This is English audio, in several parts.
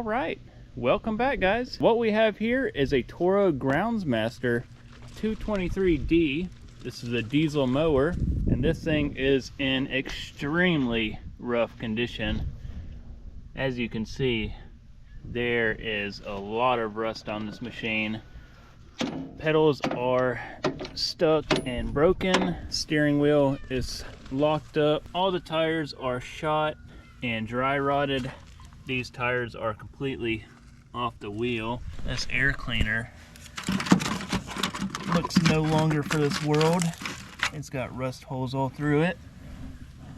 Alright, welcome back guys. What we have here is a Toro Groundsmaster 223D. This is a diesel mower, and this thing is in extremely rough condition. As you can see, there is a lot of rust on this machine. Pedals are stuck and broken. Steering wheel is locked up. All the tires are shot and dry rotted. These tires are completely off the wheel. This air cleaner looks no longer for this world. It's got rust holes all through it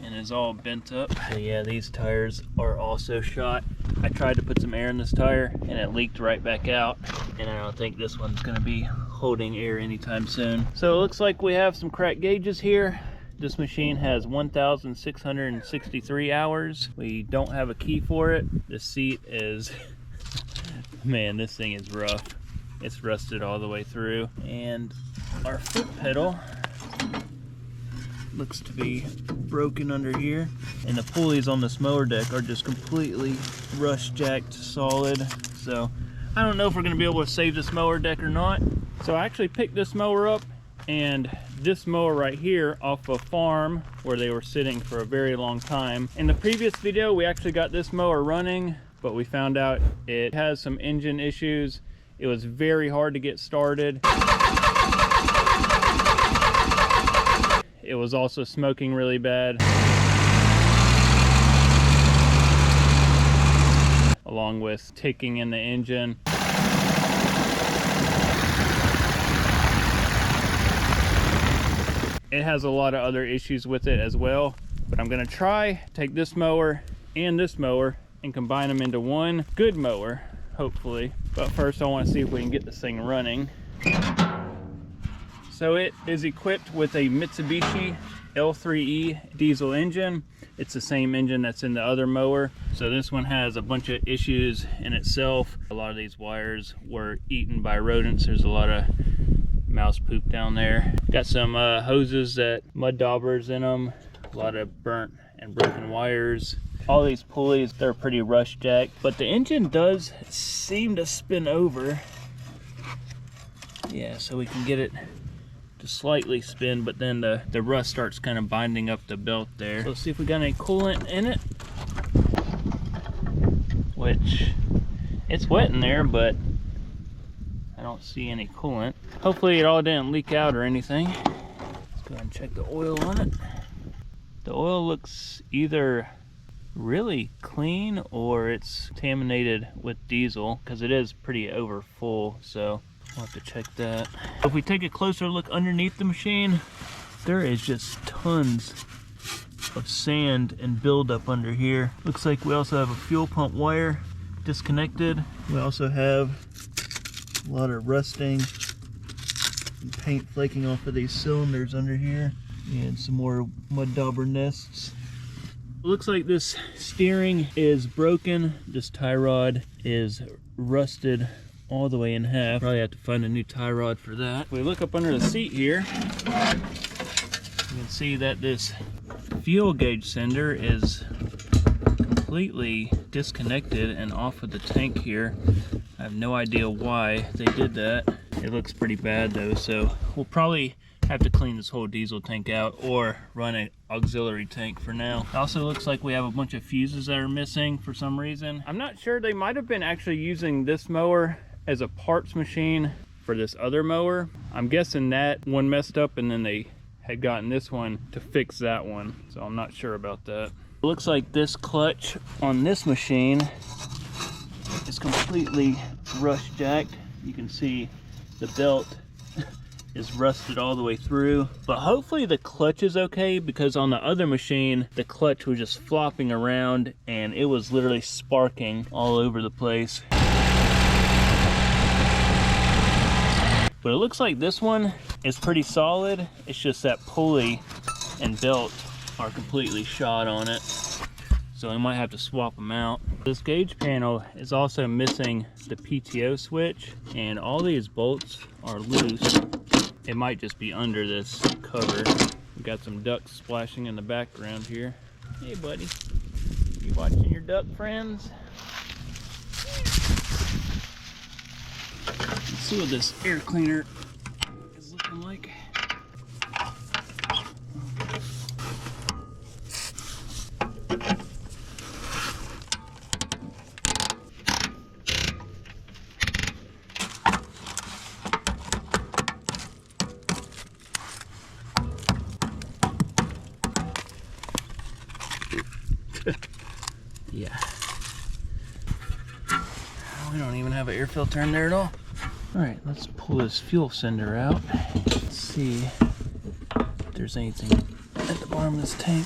and is all bent up. So yeah, these tires are also shot. I tried to put some air in this tire and it leaked right back out, and I don't think this one's gonna be holding air anytime soon. So it looks like we have some cracked gauges here. This machine has 1,663 hours. We don't have a key for it. The seat is, man, this thing is rough. It's rusted all the way through. And our foot pedal looks to be broken under here. And the pulleys on this mower deck are just completely rust jacked solid. So I don't know if we're gonna be able to save this mower deck or not. So I actually picked this mower up and this mower right here off a farm where they were sitting for a very long time. In the previous video, we actually got this mower running, but we found out it has some engine issues. It was very hard to get started. It was also smoking really bad, along with ticking in the engine. It has a lot of other issues with it as well, but I'm gonna try take this mower and combine them into one good mower, hopefully. But first I want to see if we can get this thing running. So it is equipped with a Mitsubishi L3E diesel engine. It's the same engine that's in the other mower. So this one has a bunch of issues in itself. A lot of these wires were eaten by rodents. There's a lot of mouse poop down there. Got some hoses that mud daubers in them. A lot of burnt and broken wires. All these pulleys, they're pretty rust jacked, but the engine does seem to spin over. Yeah, so we can get it to slightly spin, but then the rust starts kind of binding up the belt there. So let's see if we got any coolant in it. Which, it's wet in there, but I don't see any coolant. Hopefully it all didn't leak out or anything. Let's go ahead and check the oil on it. The oil looks either really clean or it's contaminated with diesel, because it is pretty over full, so we'll have to check that. If we take a closer look underneath the machine, there is just tons of sand and buildup under here. Looks like we also have a fuel pump wire disconnected. We also have a lot of rusting and paint flaking off of these cylinders under here, and some more mud dauber nests. It looks like this steering is broken. This tie rod is rusted all the way in half. Probably have to find a new tie rod for that. If we look up under the seat here, you can see that this fuel gauge sender is completely disconnected and off of the tank here. I have no idea why they did that. It looks pretty bad though, so we'll probably have to clean this whole diesel tank out or run an auxiliary tank for now. It also looks like we have a bunch of fuses that are missing for some reason. I'm not sure, they might have been actually using this mower as a parts machine for this other mower. I'm guessing that one messed up and then they had gotten this one to fix that one, so I'm not sure about that. It looks like this clutch on this machine is completely rust jacked. You can see the belt is rusted all the way through, but hopefully the clutch is okay, because on the other machine the clutch was just flopping around and it was literally sparking all over the place. But it looks like this one is pretty solid. It's just that pulley and belt are completely shot on it, so we might have to swap them out. This gauge panel is also missing the PTO switch, and all these bolts are loose. It might just be under this cover. We've got some ducks splashing in the background here. Hey buddy, you watching your duck friends? see what this air cleaner is looking like. Yeah. We don't even have an air filter in there at all. Alright, let's pull this fuel sender out. Let's see if there's anything at the bottom of this tank.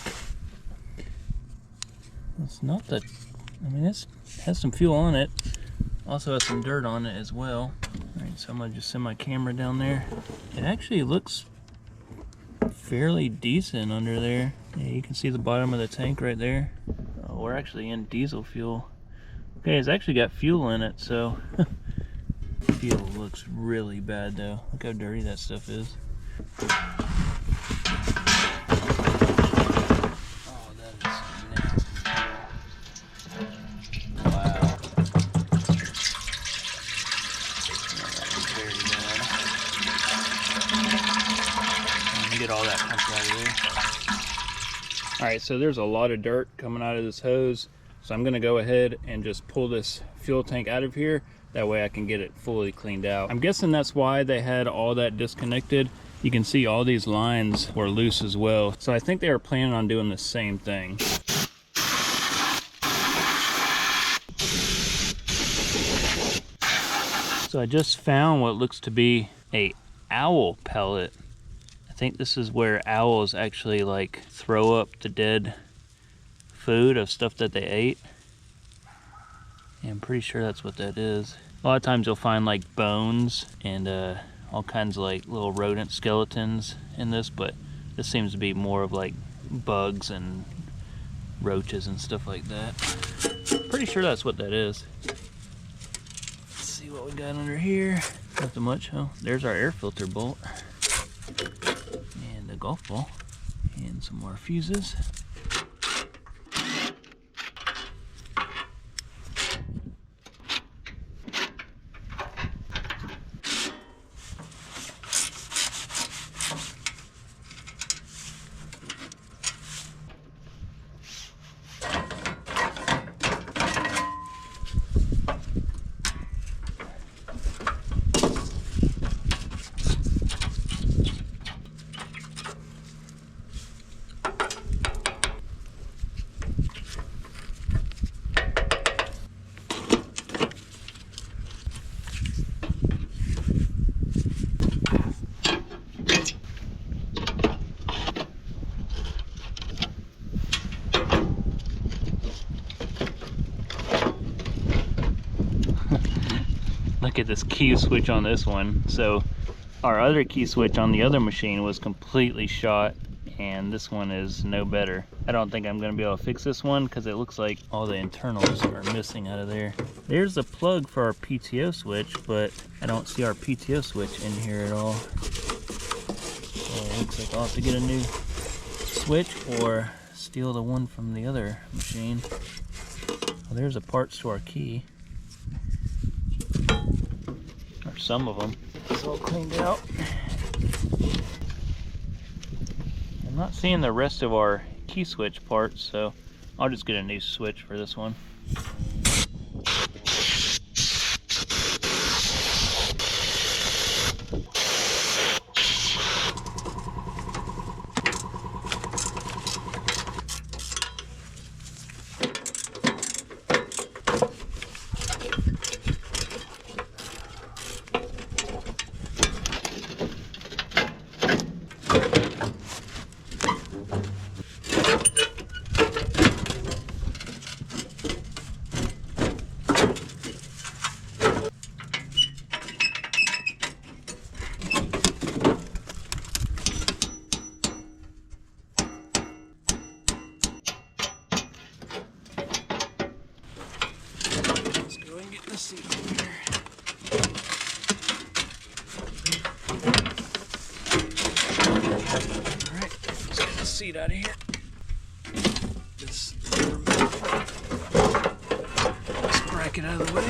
It's not that, I mean, it has some fuel on it. Also has some dirt on it as well. Alright, so I'm going to just send my camera down there. It actually looks fairly decent under there. Yeah, you can see the bottom of the tank right there. Oh, we're actually in diesel fuel. Okay, it's actually got fuel in it, so fuel looks really bad though. Look how dirty that stuff is. Oh, that is nasty fuel. Wow. Yeah, that is very bad. Let me get all that pumped out of there. Alright, so there's a lot of dirt coming out of this hose. So I'm going to go ahead and just pull this fuel tank out of here. That way I can get it fully cleaned out. I'm guessing that's why they had all that disconnected. You can see all these lines were loose as well. So I think they were planning on doing the same thing. So I just found what looks to be a owl pellet. I think this is where owls actually like throw up the dead food of stuff that they ate. Yeah, I'm pretty sure that's what that is. A lot of times you'll find like bones and all kinds of like little rodent skeletons in this, but this seems to be more of like bugs and roaches and stuff like that. Pretty sure that's what that is. Let's see what we got under here. Nothing much, huh? There's our air filter bolt and a golf ball and some more fuses. Look at this key switch on this one. So our other key switch on the other machine was completely shot, and this one is no better. I don't think I'm going to be able to fix this one because it looks like all the internals are missing out of there. There's the plug for our PTO switch, but I don't see our PTO switch in here at all. So it looks like I'll have to get a new switch or steal the one from the other machine. Well, there's the parts to our key. Or some of them. It's all cleaned out. I'm not seeing the rest of our key switch parts, so I'll just get a new switch for this one. Seat out of here. This bracket out of the way.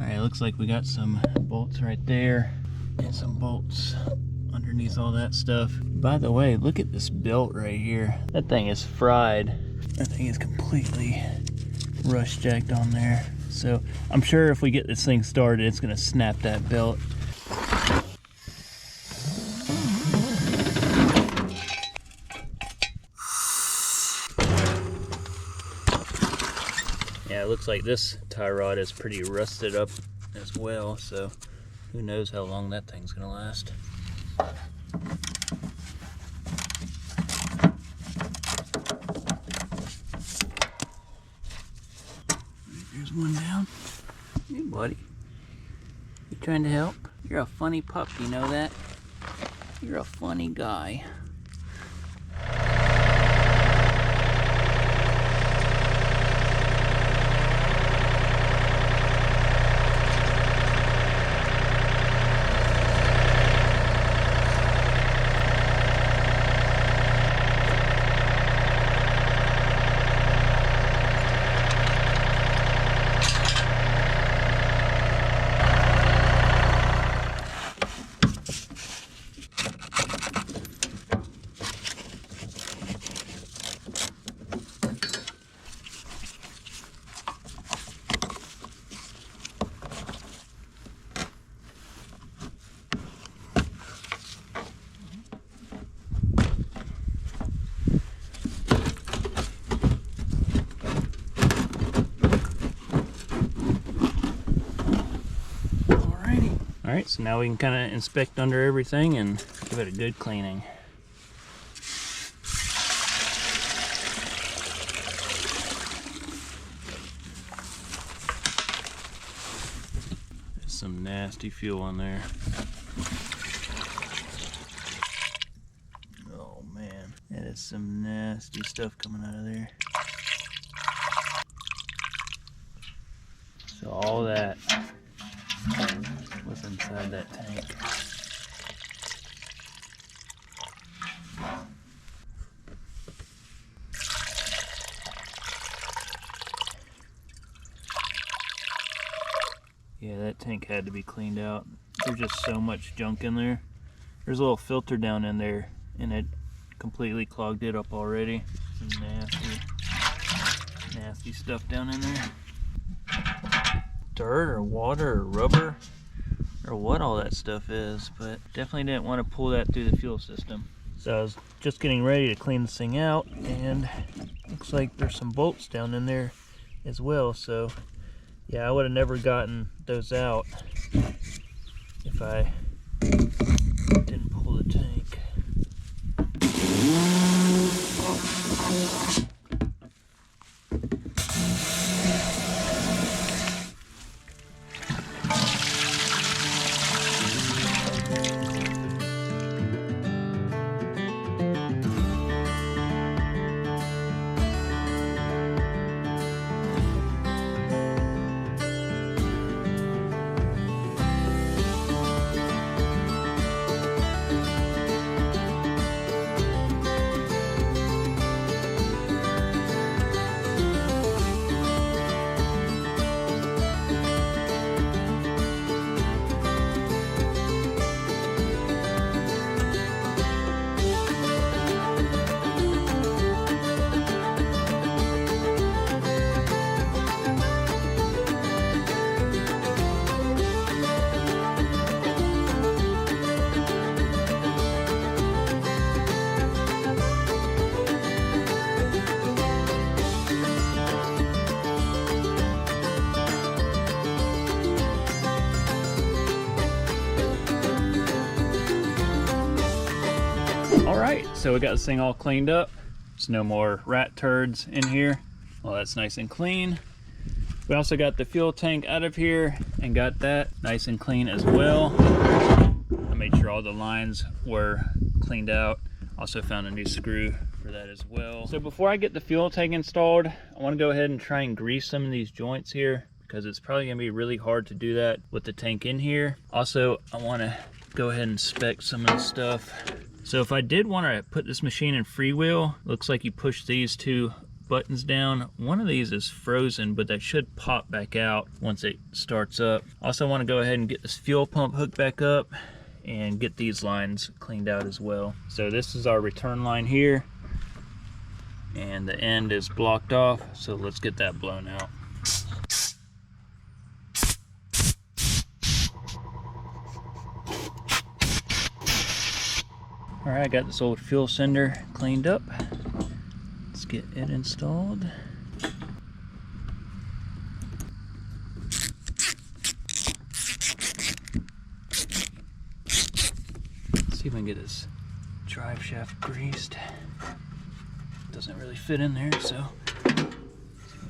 Alright, looks like we got some bolts right there and some bolts underneath all that stuff. By the way, look at this belt right here. That thing is fried. That thing is completely rust jacked on there. So I'm sure if we get this thing started, it's gonna snap that belt. Yeah, it looks like this tie rod is pretty rusted up as well, so who knows how long that thing's gonna last. There's one down. Hey buddy, you trying to help? You're a funny pup, you know that? You're a funny guy. Alright, so now we can kind of inspect under everything and give it a good cleaning. There's some nasty fuel on there. Oh man, that is some nasty stuff coming out of there. So all that was inside that tank. Yeah, that tank had to be cleaned out. There's just so much junk in there. There's a little filter down in there and it completely clogged it up already. Some nasty stuff down in there. Dirt or water or rubber or what all that stuff is, but definitely didn't want to pull that through the fuel system. So I was just getting ready to clean this thing out, and looks like there's some bolts down in there as well. So yeah, I would have never gotten those out if I didn't pull the tank. Alright, so we got this thing all cleaned up. There's no more rat turds in here. Well, that's nice and clean. We also got the fuel tank out of here and got that nice and clean as well. I made sure all the lines were cleaned out. Also found a new screw for that as well. So before I get the fuel tank installed, I want to go ahead and try and grease some of these joints here, because it's probably going to be really hard to do that with the tank in here. Also, I want to go ahead and spec some of the stuff. So if I did want to put this machine in freewheel, looks like you push these two buttons down. One of these is frozen, but that should pop back out once it starts up. Also want to go ahead and get this fuel pump hooked back up and get these lines cleaned out as well. So this is our return line here, and the end is blocked off, so let's get that blown out. Alright, I got this old fuel sender cleaned up. Let's get it installed. Let's see if I can get this drive shaft greased. Doesn't really fit in there, so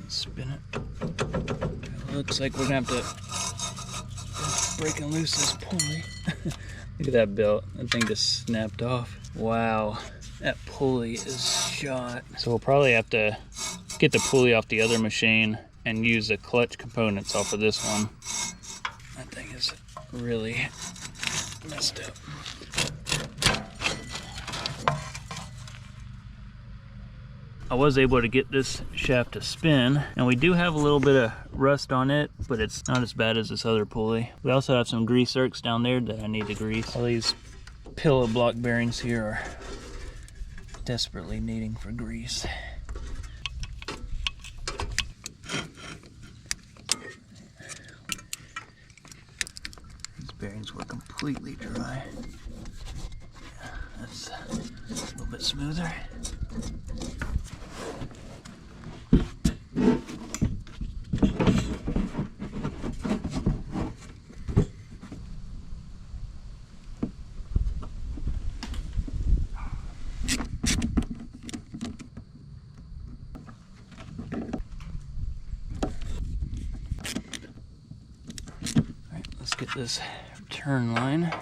spin it. It looks like we're gonna have to break and loose this pulley. Look at that belt. That thing just snapped off. Wow, that pulley is shot. So we'll probably have to get the pulley off the other machine and use the clutch components off of this one. That thing is really messed up. I was able to get this shaft to spin, and we do have a little bit of rust on it, but it's not as bad as this other pulley. We also have some grease zerks down there that I need to grease. All these pillow block bearings here are desperately needing for grease. These bearings were completely dry. Yeah, that's a little bit smoother. Let's get this turn line.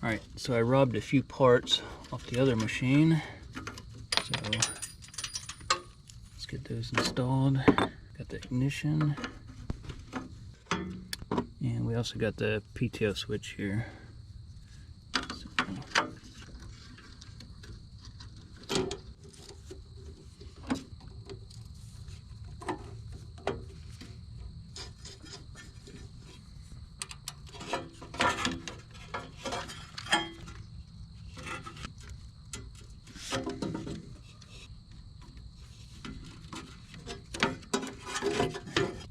Alright, so I robbed a few parts off the other machine. So let's get those installed. Got the ignition. And we also got the PTO switch here.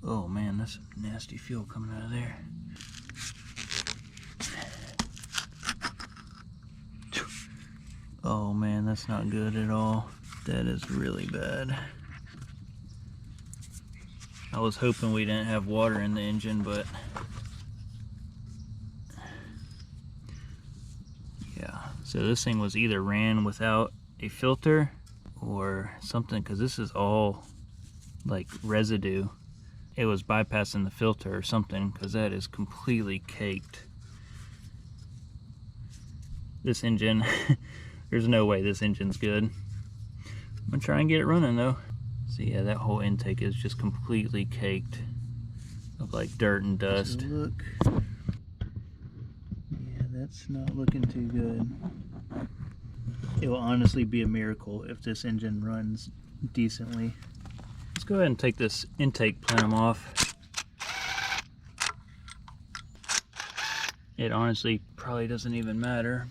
Oh man, that's nasty fuel coming out of there. Oh man, that's not good at all. That is really bad. I was hoping we didn't have water in the engine, but yeah. So this thing was either ran without a filter or something, because this is all like residue. It was bypassing the filter or something, because that is completely caked. This engine, there's no way this engine's good. I'm gonna try and get it running though. So yeah, that whole intake is just completely caked of like dirt and dust. So look, yeah, that's not looking too good. It will honestly be a miracle if this engine runs decently. Let's go ahead and take this intake plenum off. It honestly probably doesn't even matter.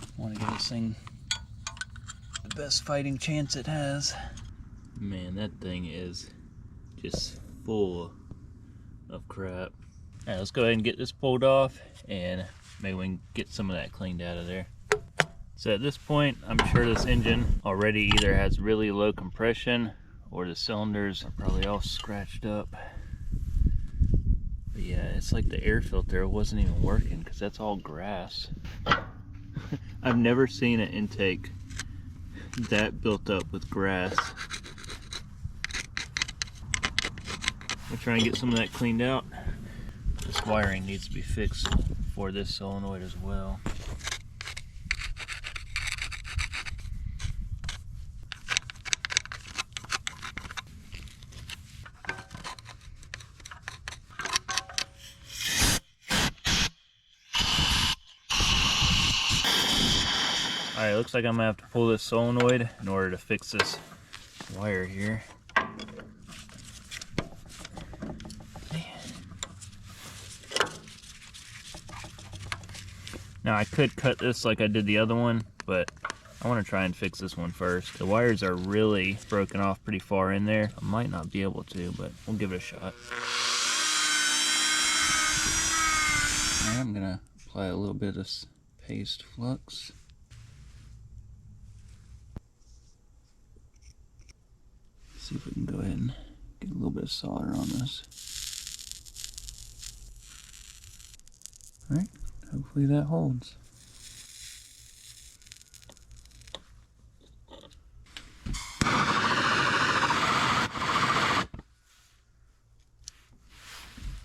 I want to give this thing the best fighting chance it has. Man, that thing is just full of crap. All right, let's go ahead and get this pulled off, and maybe we can get some of that cleaned out of there. So at this point, I'm sure this engine already either has really low compression or the cylinders are probably all scratched up. But yeah, it's like the air filter wasn't even working because that's all grass. I've never seen an intake that built up with grass. We'll try and get some of that cleaned out. This wiring needs to be fixed for this solenoid as well. Alright, looks like I'm gonna have to pull this solenoid in order to fix this wire here. Now I could cut this like I did the other one, but I want to try and fix this one first. The wires are really broken off pretty far in there. I might not be able to, but we'll give it a shot. Alright, I'm gonna apply a little bit of this paste flux. See if we can go ahead and get a little bit of solder on this. Alright, hopefully that holds.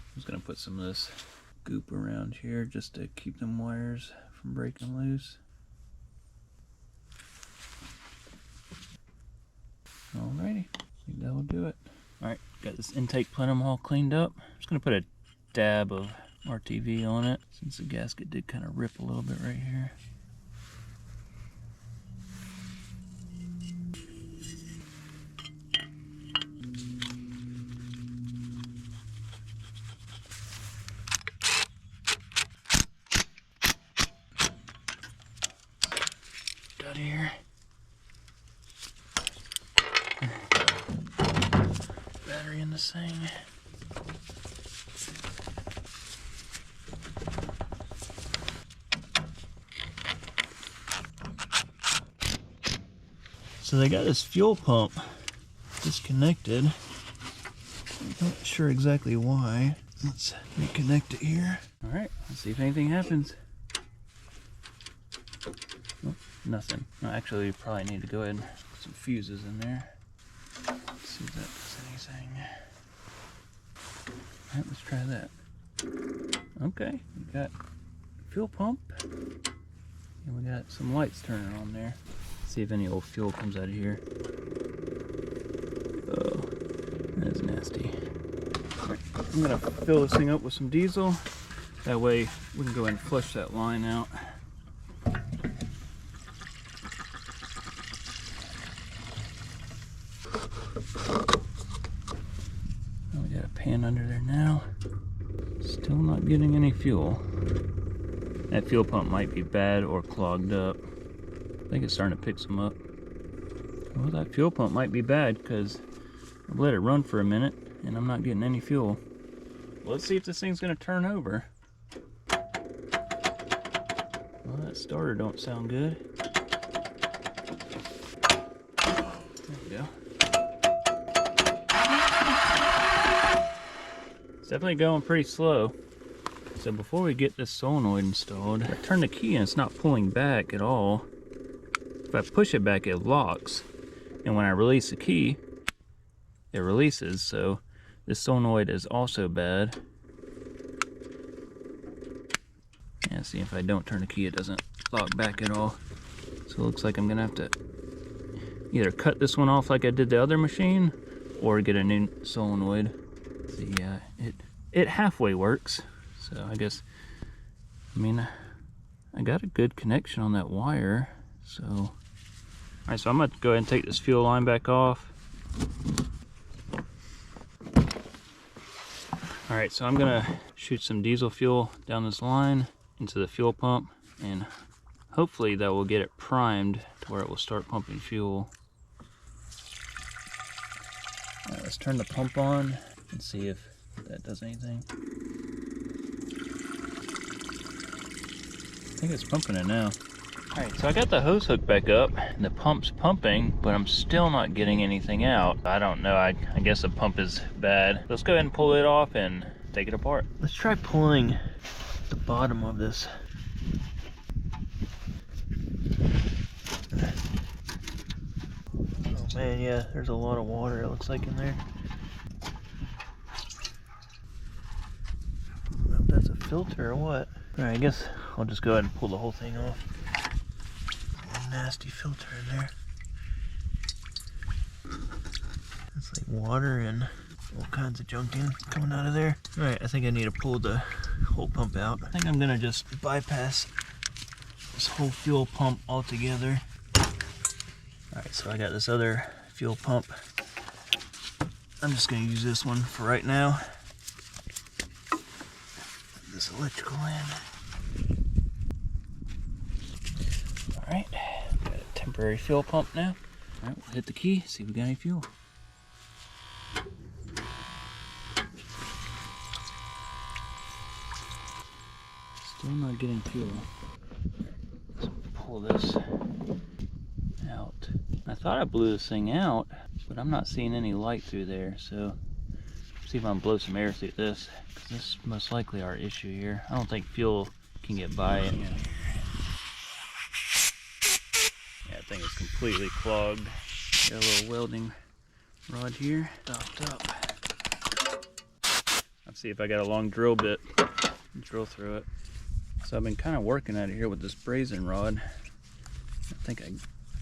I'm just going to put some of this goop around here just to keep them wires from breaking loose. Alrighty, I think that will do it. Alright, got this intake plenum all cleaned up. I'm just going to put a dab of RTV on it since the gasket did kind of rip a little bit right here. Got here. Battery in this thing. So they got this fuel pump disconnected. I'm not sure exactly why. Let's reconnect it here. All right, let's see if anything happens. Oh, nothing. No, actually, we probably need to go ahead and put some fuses in there. Let's see if that does anything. All right, let's try that. Okay, we got fuel pump, and we got some lights turning on there. See if any old fuel comes out of here. Oh, that is nasty. Right, I'm gonna fill this thing up with some diesel. That way we can go ahead and flush that line out. Oh, we got a pan under there now. Still not getting any fuel. That fuel pump might be bad or clogged up. I think it's starting to pick some up. Well, that fuel pump might be bad because I've let it run for a minute and I'm not getting any fuel. Well, let's see if this thing's going to turn over. Well, that starter don't sound good. There we go. It's definitely going pretty slow. So before we get this solenoid installed, I turn the key and it's not pulling back at all. If I push it back, it locks. And when I release the key, it releases. So this solenoid is also bad. Yeah, see, if I don't turn the key, it doesn't lock back at all. So it looks like I'm gonna have to either cut this one off like I did the other machine or get a new solenoid. So yeah, it halfway works. So I guess, I mean, I got a good connection on that wire. So, all right, so I'm gonna go ahead and take this fuel line back off. All right, so I'm gonna shoot some diesel fuel down this line into the fuel pump, and hopefully that will get it primed to where it will start pumping fuel. All right, let's turn the pump on and see if that does anything. I think it's pumping it now. All right, so I got the hose hook back up and the pump's pumping, but I'm still not getting anything out. I don't know, I guess the pump is bad. Let's go ahead and pull it off and take it apart. Let's try pulling the bottom of this. Oh man, yeah, there's a lot of water it looks like in there. I don't know if that's a filter or what. All right, I guess I'll just go ahead and pull the whole thing off. Nasty filter in there. It's like water and all kinds of junk coming out of there. All right, I think I need to pull the whole pump out. I think I'm gonna just bypass this whole fuel pump altogether. All right, so I got this other fuel pump. I'm just gonna use this one for right now. Put this electrical in. All right. Temporary fuel pump now. All right, we'll hit the key, see if we got any fuel. Still not getting fuel. Let's pull this out. I thought I blew this thing out, but I'm not seeing any light through there, so see if I can blow some air through this, because this is most likely our issue here. I don't think fuel can get by it. That thing is completely clogged. Got a little welding rod here, stopped up. Let's see if I got a long drill bit and drill through it. So I've been kind of working at it here with this brazing rod. I think I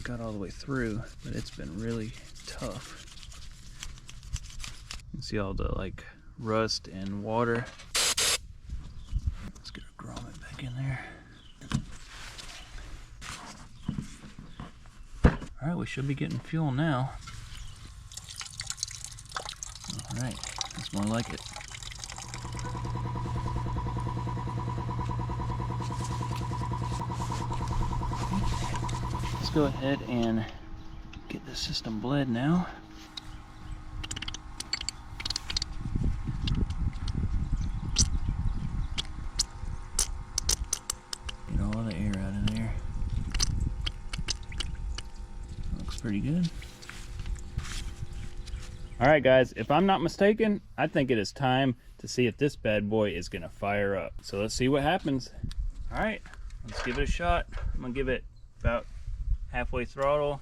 got all the way through, but it's been really tough. You can see all the like rust and water. Let's get a grommet back in there. All right, we should be getting fuel now. All right, that's more like it. Let's go ahead and get the system bled now. Get all the air out of there. Pretty good. All right guys, if I'm not mistaken, I think it is time to see if this bad boy is gonna fire up. So let's see what happens. All right, let's give it a shot. I'm gonna give it about halfway throttle.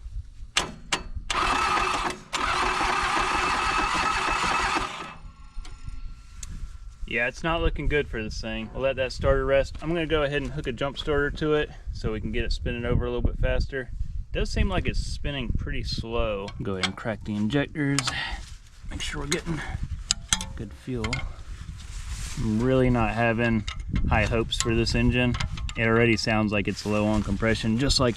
Yeah, it's not looking good for this thing. I'll let that starter rest. I'm gonna go ahead and hook a jump starter to it so we can get it spinning over a little bit faster. Does seem like it's spinning pretty slow. Go ahead and crack the injectors. Make sure we're getting good fuel. I'm really not having high hopes for this engine. It already sounds like it's low on compression, just like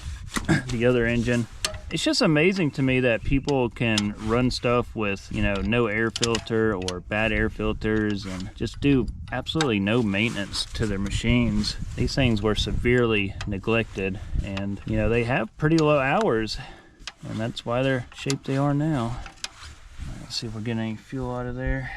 the other engine. It's just amazing to me that people can run stuff with, you know, no air filter or bad air filters and just do absolutely no maintenance to their machines. These things were severely neglected, and you know, they have pretty low hours, and that's why they're shaped they are now. All right, let's see if we're getting any fuel out of there.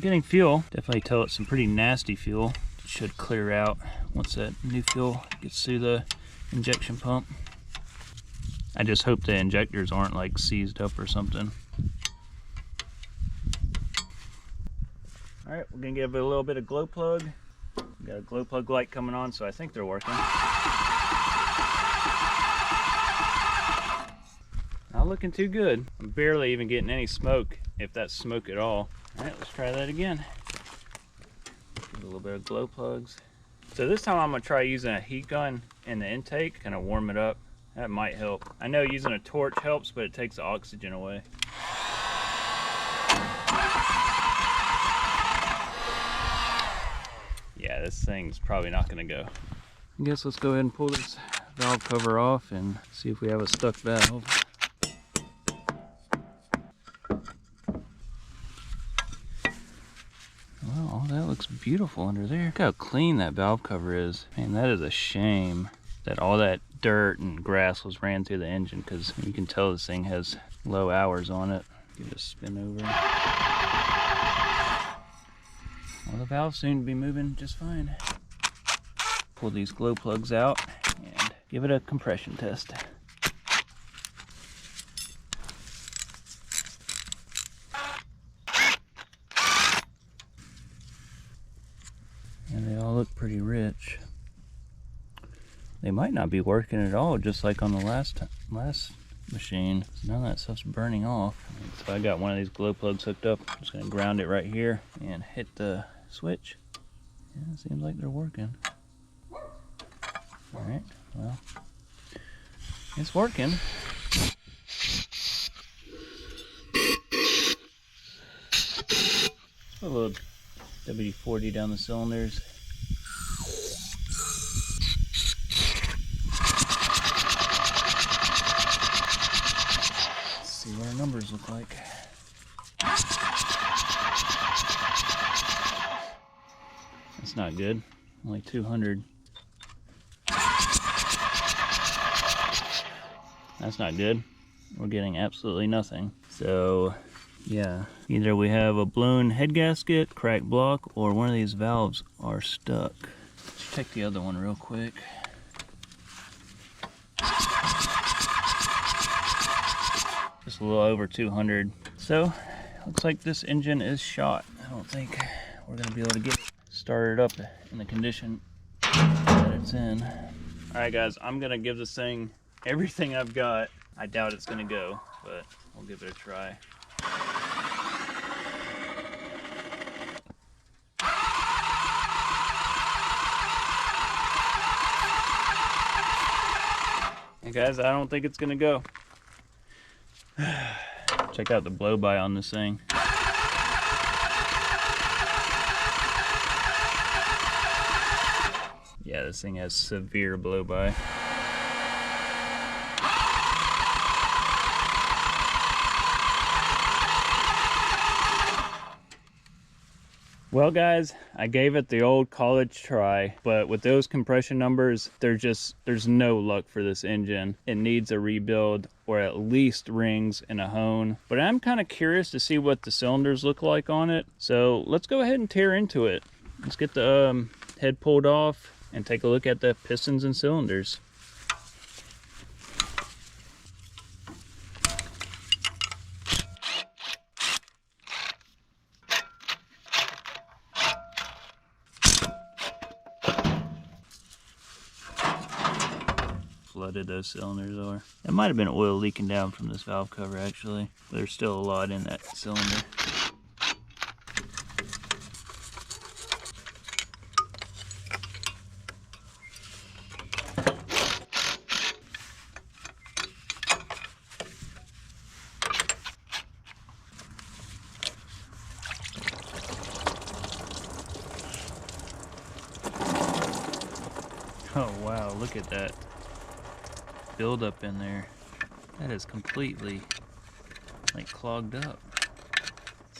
Getting fuel. Definitely tell it's some pretty nasty fuel. It should clear out once that new fuel gets through the injection pump. I just hope the injectors aren't like seized up or something. All right, we're gonna give it a little bit of glow plug. We got a glow plug light coming on, so I think they're working. Not looking too good. I'm barely even getting any smoke, if that's smoke at all. All right, let's try that again. Give a little bit of glow plugs. So this time I'm gonna try using a heat gun in the intake, kind of warm it up. That might help. I know using a torch helps, but it takes the oxygen away. Yeah, this thing's probably not gonna go. I guess let's go ahead and pull this valve cover off and see if we have a stuck valve. looks beautiful under there. Look how clean that valve cover is. Man, that is a shame that all that dirt and grass was ran through the engine, because you can tell this thing has low hours on it. Give it a spin over. Well, the valves seem to be moving just fine. Pull these glow plugs out and give it a compression test. And they all look pretty rich. They might not be working at all, just like on the last machine. None of that stuff's burning off. So I got one of these glow plugs hooked up. I'm just gonna ground it right here and hit the switch. Yeah, it seems like they're working. All right, well, it's working. Put a little WD-40 down the cylinders. Let's see what our numbers look like. That's not good. Only 200. That's not good. We're getting absolutely nothing. So, yeah, either we have a blown head gasket, cracked block, or one of these valves are stuck. Let's check the other one real quick. Just a little over 200. So, looks like this engine is shot. I don't think we're gonna be able to get it started up in the condition that it's in. All right, guys, I'm gonna give this thing everything I've got. I doubt it's gonna go, but we'll give it a try. Hey guys, I don't think it's gonna go. Check out the blow by on this thing. Yeah, this thing has severe blow by. Well guys, I gave it the old college try, but with those compression numbers, there's no luck for this engine. It needs a rebuild, or at least rings and a hone. But I'm kind of curious to see what the cylinders look like on it. So let's go ahead and tear into it. Let's get the head pulled off and take a look at the pistons and cylinders. Flooded those cylinders are. It might have been oil leaking down from this valve cover actually. There's still a lot in that cylinder. Oh wow, look at that build up in there. That is completely like clogged up.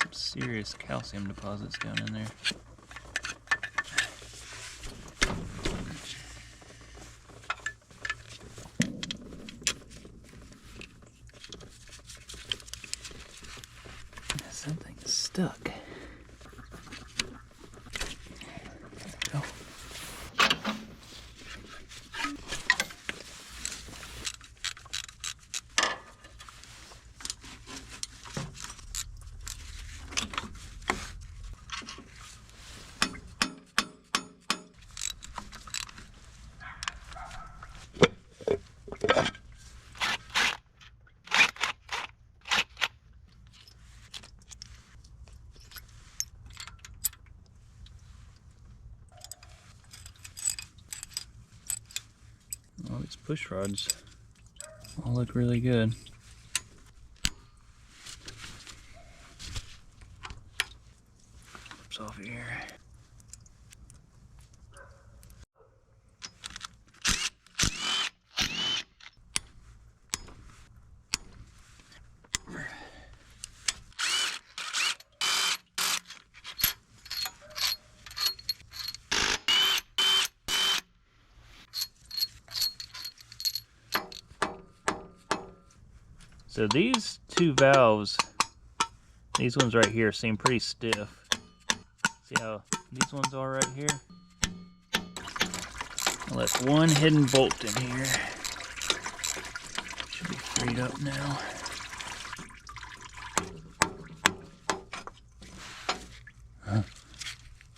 Some serious calcium deposits down in there. Something is stuck. There we go. All these push rods all look really good. Clips off here. So these two valves, these ones right here seem pretty stiff. See how these ones are right here? I left one hidden bolt in here. Should be freed up now.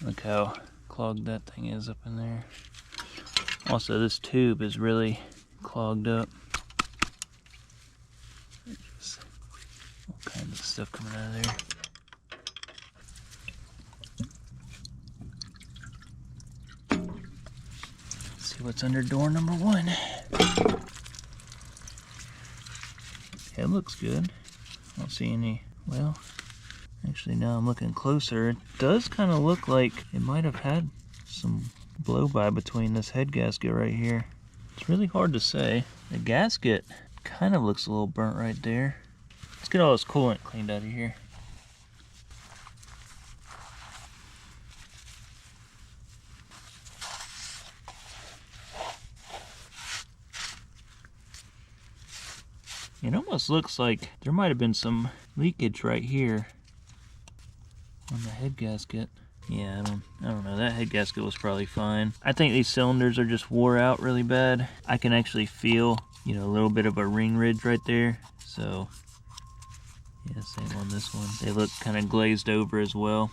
Look how clogged that thing is up in there. Also, this tube is really clogged up. There's all kinds of stuff coming out of there. Let's see what's under door number 1. It looks good. I don't see any, well, actually now I'm looking closer. It does kind of look like it might have had some blow by between this head gasket right here. It's really hard to say. The gasket kind of looks a little burnt right there. Let's get all this coolant cleaned out of here. It almost looks like there might have been some leakage right here on the head gasket. Yeah, I don't know. That head gasket was probably fine. I think these cylinders are just wore out really bad. I can actually feel, you know, a little bit of a ring ridge right there. So, yeah, same on this one. They look kind of glazed over as well.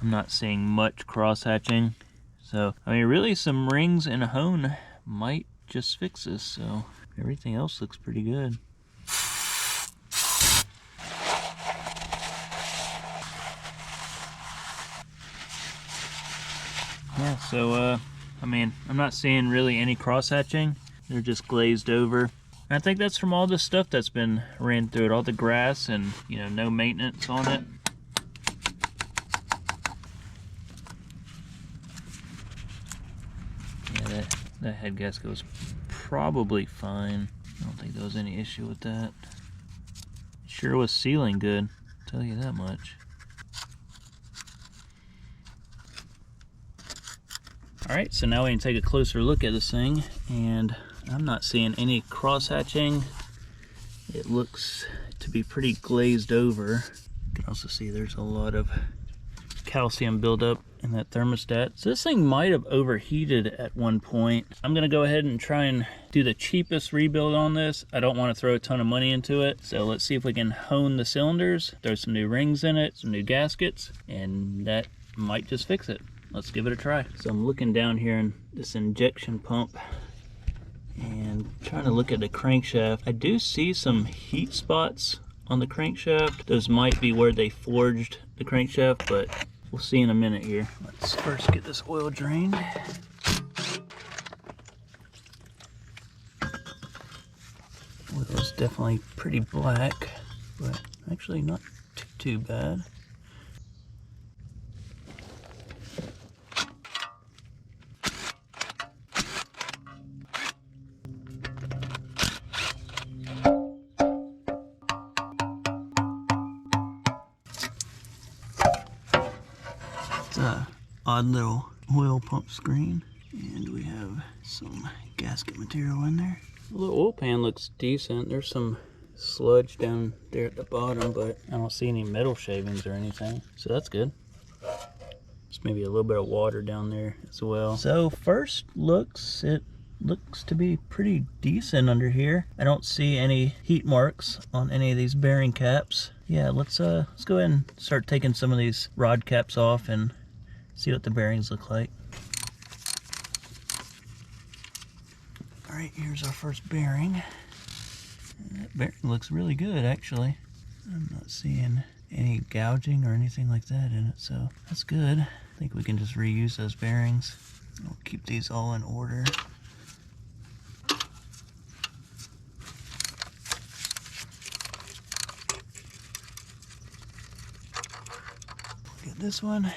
I'm not seeing much cross hatching. So, I mean, really some rings and a hone might just fix this. So, everything else looks pretty good. Yeah, so, I mean, I'm not seeing really any cross hatching. They're just glazed over. And I think that's from all the stuff that's been ran through it, all the grass and, you know, no maintenance on it. Yeah, that head gasket was probably fine. I don't think there was any issue with that. It sure was sealing good, I'll tell you that much. Alright, so now we can take a closer look at this thing, and I'm not seeing any cross hatching. It looks to be pretty glazed over. You can also see there's a lot of calcium buildup in that thermostat. So this thing might have overheated at one point. I'm gonna go ahead and try and do the cheapest rebuild on this. I don't want to throw a ton of money into it. So let's see if we can hone the cylinders, throw some new rings in it, some new gaskets, and that might just fix it. Let's give it a try. So I'm looking down here in this injection pump and trying to look at the crankshaft. I do see some heat spots on the crankshaft. Those might be where they forged the crankshaft, but we'll see in a minute here. Let's first get this oil drained. Oil is definitely pretty black, but actually not too bad. Odd little oil pump screen, and we have some gasket material in there. Well, the oil pan looks decent. There's some sludge down there at the bottom, but I don't see any metal shavings or anything, so that's good. Just maybe a little bit of water down there as well. So first looks, it looks to be pretty decent under here. I don't see any heat marks on any of these bearing caps. Yeah, let's go ahead and start taking some of these rod caps off and see what the bearings look like. All right, here's our first bearing. And that bearing looks really good, actually. I'm not seeing any gouging or anything like that in it, so that's good. I think we can just reuse those bearings. I'll keep these all in order. Look at this one.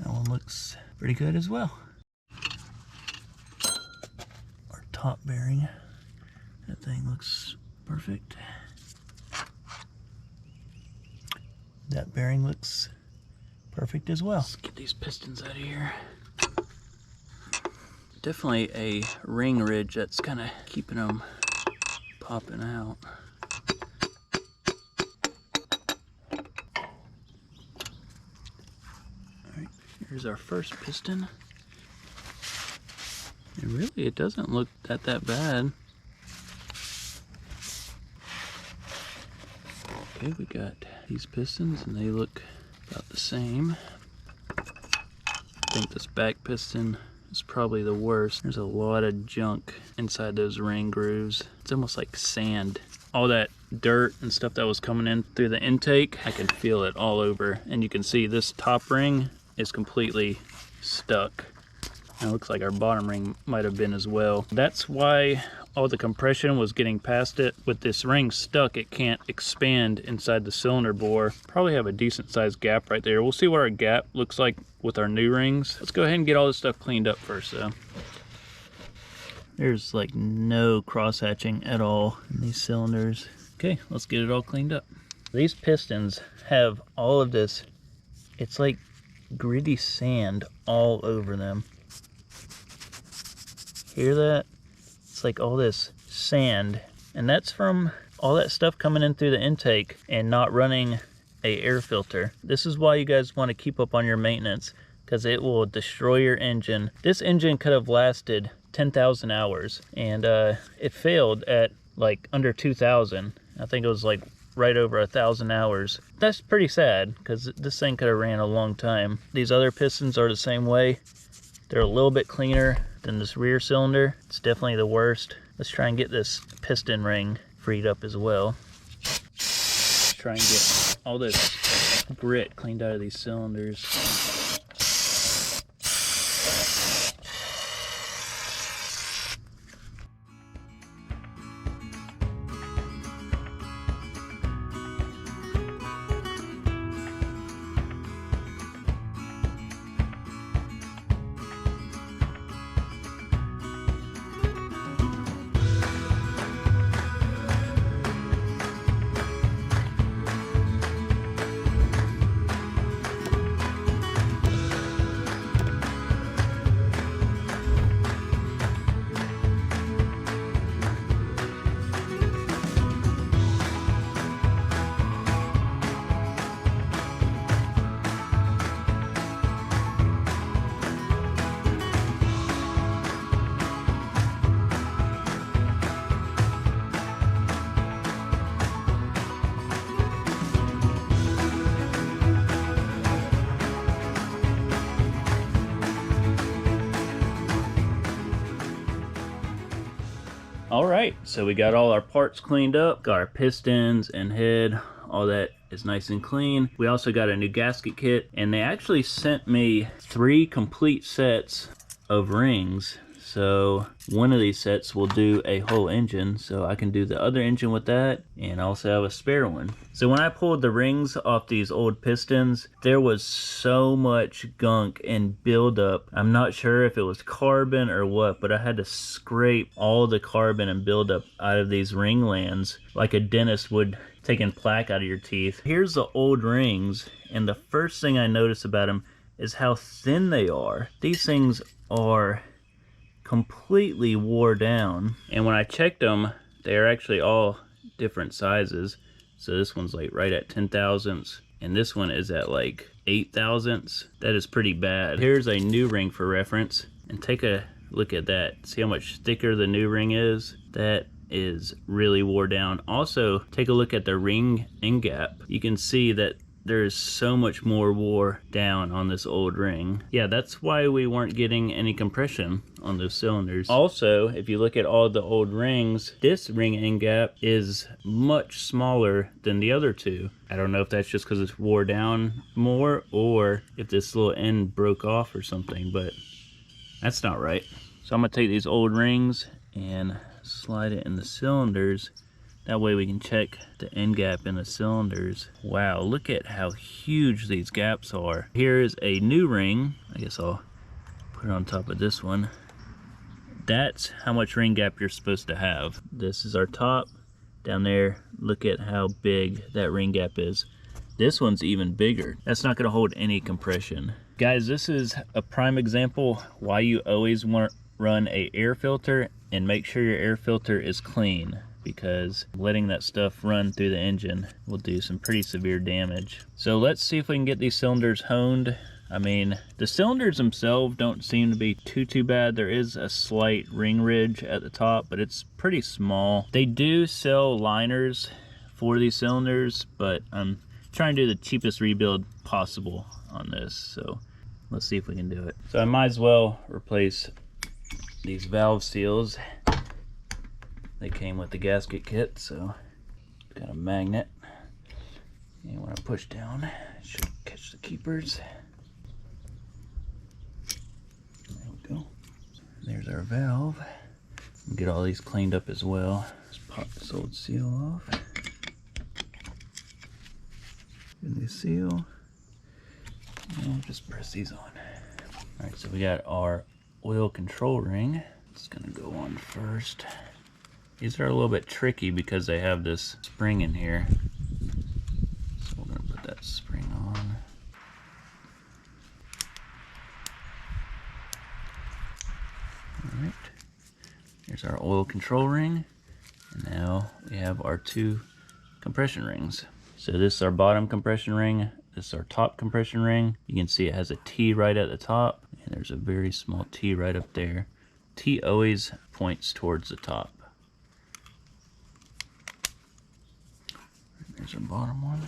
That one looks pretty good as well. Our top bearing, that thing looks perfect. That bearing looks perfect as well. Let's get these pistons out of here. Definitely a ring ridge that's kind of keeping them popping out. Alright, here's our first piston. And really, it doesn't look that bad. Okay, we got these pistons and they look about the same. I think this back piston is probably the worst. There's a lot of junk inside those ring grooves. It's almost like sand. All that dirt and stuff that was coming in through the intake, I can feel it all over. And you can see this top ring is completely stuck. And it looks like our bottom ring might have been as well. That's why all the compression was getting past it. With this ring stuck, it can't expand inside the cylinder bore. Probably have a decent sized gap right there. We'll see what our gap looks like with our new rings. Let's go ahead and get all this stuff cleaned up first though. There's like no cross hatching at all in these cylinders. Okay, let's get it all cleaned up. These pistons have all of this, it's like gritty sand all over them. Hear that? It's like all this sand, and that's from all that stuff coming in through the intake and not running a air filter. This is why you guys want to keep up on your maintenance, because it will destroy your engine. This engine could have lasted 10,000 hours, and it failed at like under 2,000. I think it was like right over 1,000 hours. That's pretty sad, because this thing could have ran a long time. These other pistons are the same way. They're a little bit cleaner than this rear cylinder. It's definitely the worst. Let's try and get this piston ring freed up as well. Let's try and get all this grit cleaned out of these cylinders. Alright, so we got all our parts cleaned up, got our pistons and head, all that is nice and clean. We also got a new gasket kit, and they actually sent me 3 complete sets of rings. So one of these sets will do a whole engine, so I can do the other engine with that, and I also have a spare one. So when I pulled the rings off these old pistons, there was so much gunk and buildup. I'm not sure if it was carbon or what, but I had to scrape all the carbon and buildup out of these ring lands like a dentist would taking plaque out of your teeth. Here's the old rings, and the first thing I notice about them is how thin they are. These things are completely wore down, and when I checked them, they are actually all different sizes. So this one's like right at 10 thousandths, and this one is at like 8 thousandths. That is pretty bad. Here's a new ring for reference, and take a look at that. See how much thicker the new ring is? That is really wore down. Also, take a look at the ring end gap. You can see that there is so much more wore down on this old ring. Yeah, that's why we weren't getting any compression on those cylinders. Also, if you look at all the old rings, this ring end gap is much smaller than the other two. I don't know if that's just because it's wore down more, or if this little end broke off or something, but that's not right. So I'm gonna take these old rings and slide it in the cylinders. That way we can check the end gap in the cylinders. Wow, look at how huge these gaps are. Here is a new ring. I guess I'll put it on top of this one. That's how much ring gap you're supposed to have. This is our top. Down there, look at how big that ring gap is. This one's even bigger. That's not gonna hold any compression. Guys, this is a prime example why you always want to run a air filter and make sure your air filter is clean. because letting that stuff run through the engine will do some pretty severe damage. So let's see if we can get these cylinders honed. I mean, the cylinders themselves don't seem to be too bad. There is a slight ring ridge at the top, but it's pretty small. They do sell liners for these cylinders, but I'm trying to do the cheapest rebuild possible on this. So let's see if we can do it. So I might as well replace these valve seals. They came with the gasket kit, so it's got a magnet. And when I push down, it should catch the keepers. There we go. There's our valve. We'll get all these cleaned up as well. Just pop this old seal off. Get a new seal. And we'll just press these on. Alright, so we got our oil control ring. It's gonna go on first. These are a little bit tricky because they have this spring in here. So we're gonna put that spring on. Alright, here's our oil control ring. And now we have our 2 compression rings. So this is our bottom compression ring. This is our top compression ring. You can see it has a T right at the top, and there's a very small T right up there. T always points towards the top. There's our bottom one.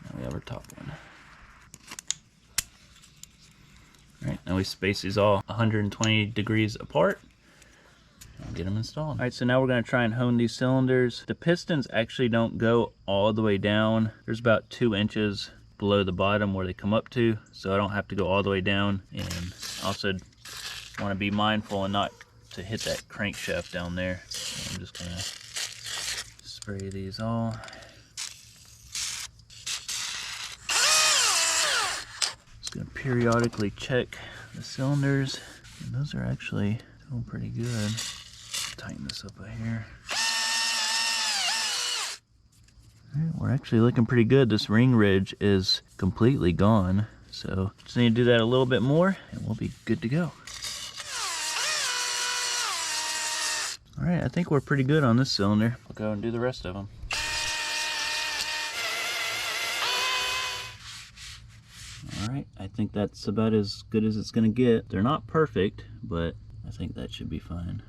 Now we have our top one. Alright, now we space these all 120 degrees apart. I'll get them installed. Alright, so now we're going to try and hone these cylinders. The pistons actually don't go all the way down. There's about 2 inches below the bottom where they come up to, so I don't have to go all the way down. And also want to be mindful and not to hit that crankshaft down there. So I'm just going to spray these all. Just going to periodically check the cylinders. And those are actually doing pretty good. Tighten this up right here. Alright, we're actually looking pretty good. This ring ridge is completely gone. So just need to do that a little bit more and we'll be good to go. Alright, I think we're pretty good on this cylinder. We'll go and do the rest of them. Alright, I think that's about as good as it's going to get. They're not perfect, but I think that should be fine.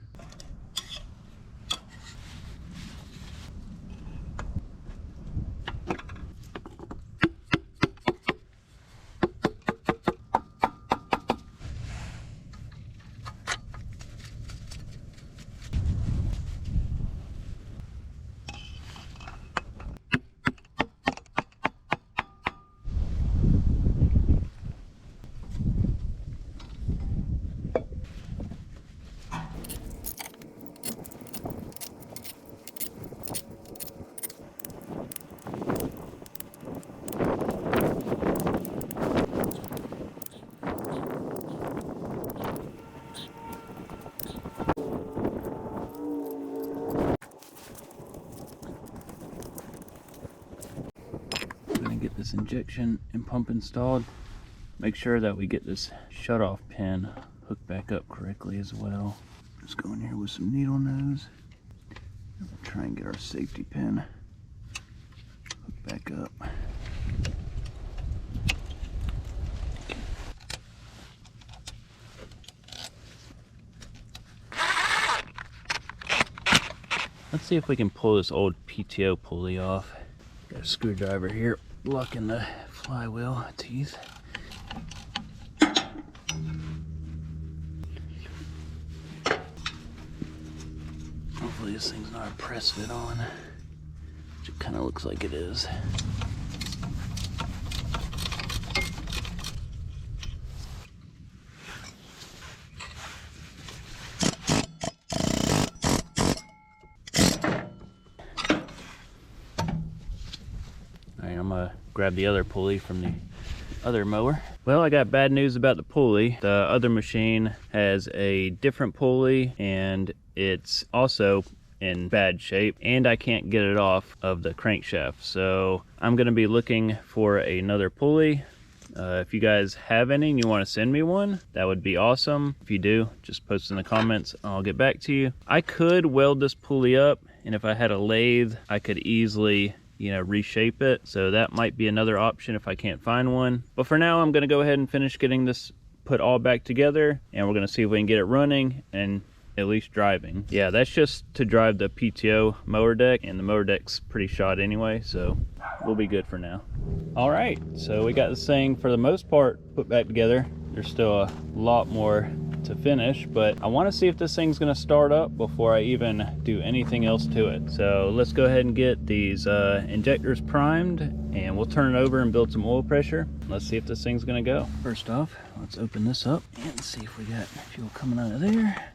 Get this injection and pump installed. Make sure that we get this shutoff pin hooked back up correctly as well. Just go in here with some needle nose and we'll try and get our safety pin hooked back up. Let's see if we can pull this old PTO pulley off. Got a screwdriver here blocking the flywheel teeth. Hopefully this thing's not a press fit on, which it kind of looks like it is. I'm gonna grab the other pulley from the other mower. Well, I got bad news about the pulley. The other machine has a different pulley and it's also in bad shape and I can't get it off of the crankshaft. So I'm gonna be looking for another pulley. If you guys have any and you want to send me one, that would be awesome. If you do, just post in the comments. I'll get back to you. I could weld this pulley up and if I had a lathe, I could easily, you know, reshape it. So that might be another option if I can't find one. But for now, I'm gonna go ahead and finish getting this put all back together, and we're gonna see if we can get it running and at least driving. Yeah, that's just to drive the PTO mower deck, and the mower deck's pretty shot anyway, so we'll be good for now. All right, so we got this thing for the most part put back together. There's still a lot more to finish, but I want to see if this thing's going to start up before I even do anything else to it. So let's go ahead and get these injectors primed, and we'll turn it over and build some oil pressure. Let's see if this thing's going to go. First off, let's open this up and see if we got fuel coming out of there.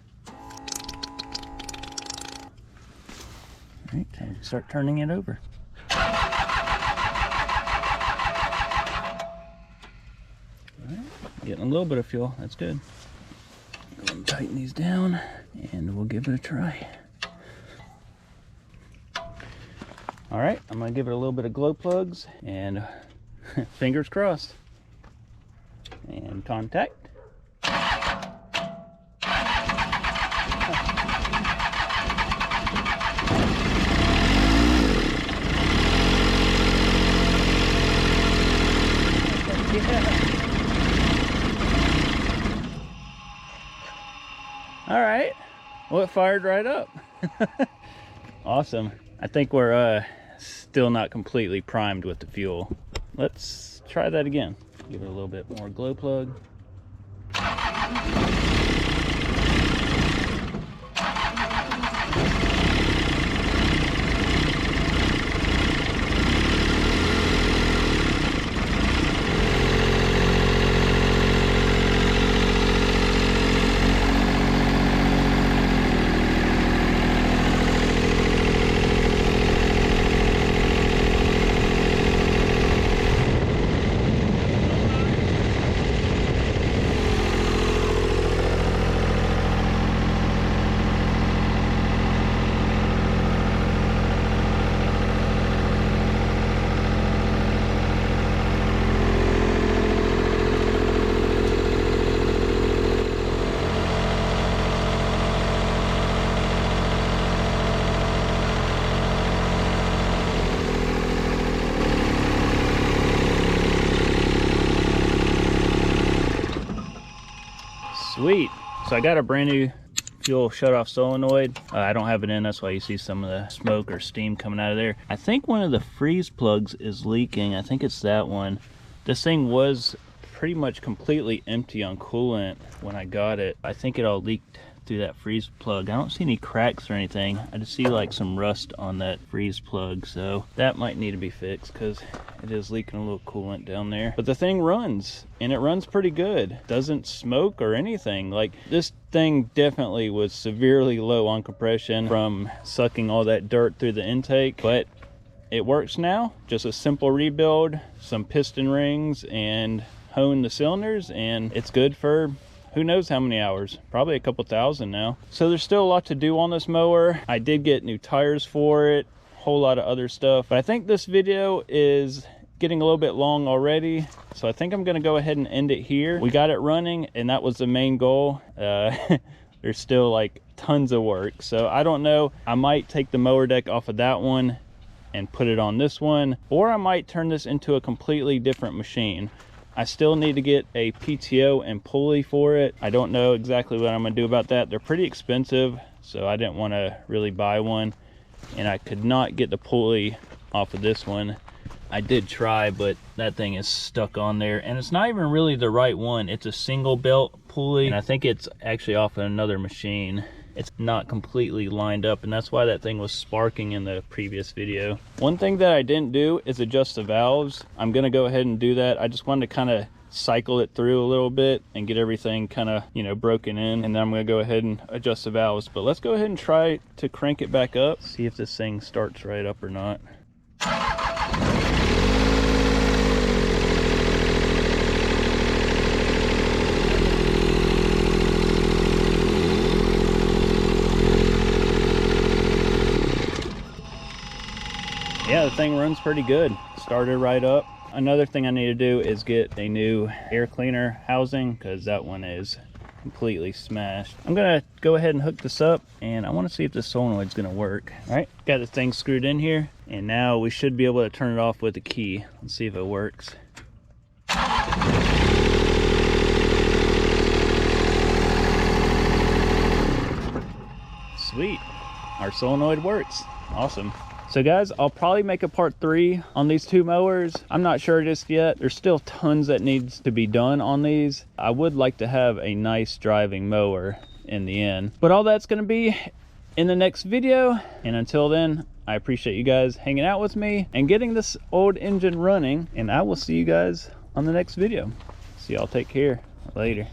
All right, time to start turning it over. All right, getting a little bit of fuel, that's good. Go ahead and tighten these down, and we'll give it a try. All right, I'm gonna give it a little bit of glow plugs, and fingers crossed. And contact. All right, well, it fired right up. Awesome. I think we're still not completely primed with the fuel. Let's try that again. Give it a little bit more glow plug. Sweet. So I got a brand new fuel shut-off solenoid. I don't have it in, that's why you see some of the smoke or steam coming out of there. I think one of the freeze plugs is leaking. I think it's that one. This thing was pretty much completely empty on coolant when I got it. I think it all leaked through that freeze plug. I don't see any cracks or anything. I just see like some rust on that freeze plug, so that might need to be fixed because it is leaking a little coolant down there. But the thing runs, and it runs pretty good. Doesn't smoke or anything. Like, this thing definitely was severely low on compression from sucking all that dirt through the intake, but it works now. Just a simple rebuild, some piston rings, and hone the cylinders, and it's good for who knows how many hours, probably a couple thousand now. So there's still a lot to do on this mower. I did get new tires for it, a whole lot of other stuff, but I think this video is getting a little bit long already, so I think I'm gonna go ahead and end it here. We got it running, and that was the main goal. There's still like tons of work, so I don't know. I might take the mower deck off of that one and put it on this one, or I might turn this into a completely different machine. I still need to get a PTO and pulley for it. I don't know exactly what I'm gonna do about that. They're pretty expensive, so I didn't want to really buy one, and I could not get the pulley off of this one. I did try, but that thing is stuck on there, and it's not even really the right one. It's a single belt pulley, and I think it's actually off of another machine. It's not completely lined up, and that's why that thing was sparking in the previous video. One thing that I didn't do is adjust the valves. I'm gonna go ahead and do that. I just wanted to kind of cycle it through a little bit and get everything kind of, you know, broken in, and then I'm gonna go ahead and adjust the valves. But let's go ahead and try to crank it back up, see if this thing starts right up or not. Yeah, the thing runs pretty good. Started right up. Another thing I need to do is get a new air cleaner housing, because that one is completely smashed. I'm gonna go ahead and hook this up, and I want to see if the solenoid's gonna work. All right, got the thing screwed in here, and now we should be able to turn it off with a key. Let's see if it works. Sweet, our solenoid works. Awesome. So guys, I'll probably make a part 3 on these 2 mowers. I'm not sure just yet. There's still tons that needs to be done on these. I would like to have a nice driving mower in the end, but all that's gonna be in the next video. And until then, I appreciate you guys hanging out with me and getting this old engine running, and I will see you guys on the next video. So y'all take care. Later.